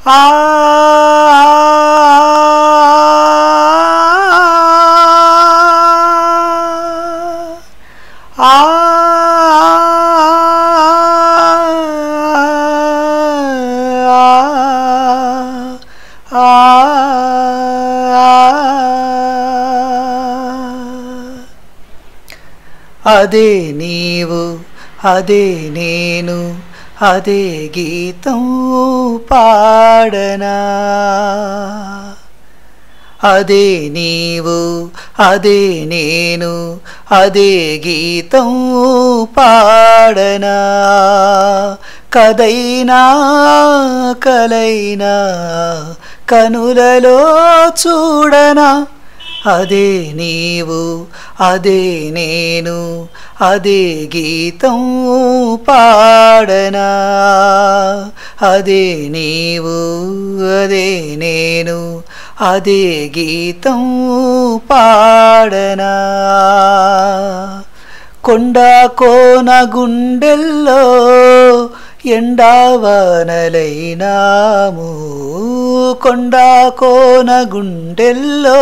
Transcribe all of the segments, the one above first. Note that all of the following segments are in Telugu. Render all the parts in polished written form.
ఆ అదే నీవు అదే నేను అదే గీతం పాడనా అదే నీవు అదే నేను అదే గీతం పాడనా కదైనా కలైనా కనులలో చూడనా అదే నీవు అదే నేను అదే గీతం పాడనా అదే నీవు అదే నేను అదే గీతం పాడనా కొండ కోన గుండెల్లో ఎండావానలైనాము కొండ కోన గుండెల్లో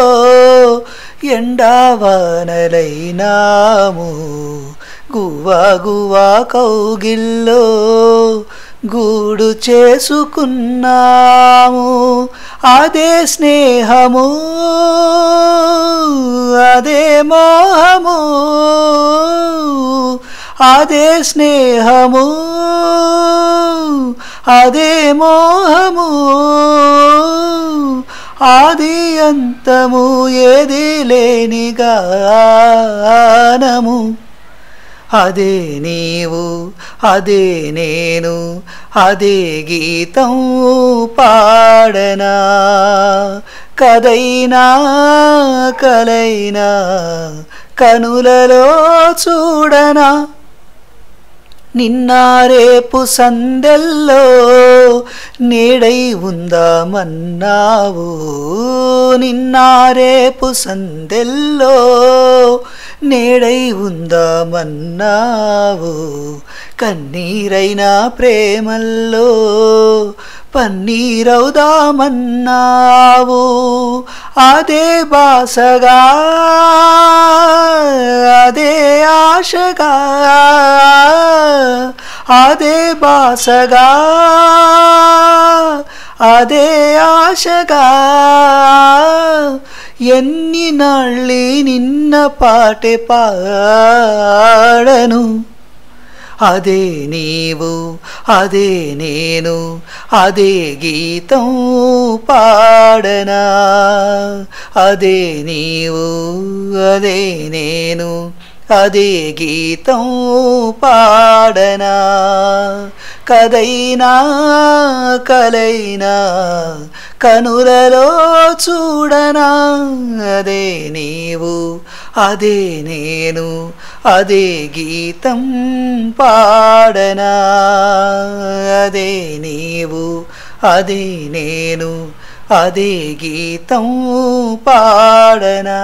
ఎండావానలైనాము గువ్వా గువ్వా కౌగిల్లో గూడు చేసుకున్నాము అదే స్నేహము అదే మోహము అదే స్నేహము అదే మోహము ఆది అంతము ఏది లేని గానము అదే నీవు అదే నేను అదే గీతం పాడనా కదైనా కలైనా కనులలో చూడనా నిన్న రేపు సందెల్లో నీడై ఉందామన్నావు నిన్న రేపు సందెల్లో నీడై ఉందామన్నావు కన్నీరైనా ప్రేమల్లో పన్నీరవుదామన్నావు అదే బాసగా అదే ఆశగా అదే బాసగా అదే ఆశగా ఎన్ని నాళ్ళి నిన్న పాటే పాడను అదే నీవు అదే నేను అదే గీతం పాడనా అదే నీవు అదే నేను అదే గీతం పాడనా కదైనా కలైనా కనులలో చూడనా అదే నీవు అదే నేను అదే గీతం పాడనా అదే నీవు అదే నేను అదే గీతం పాడనా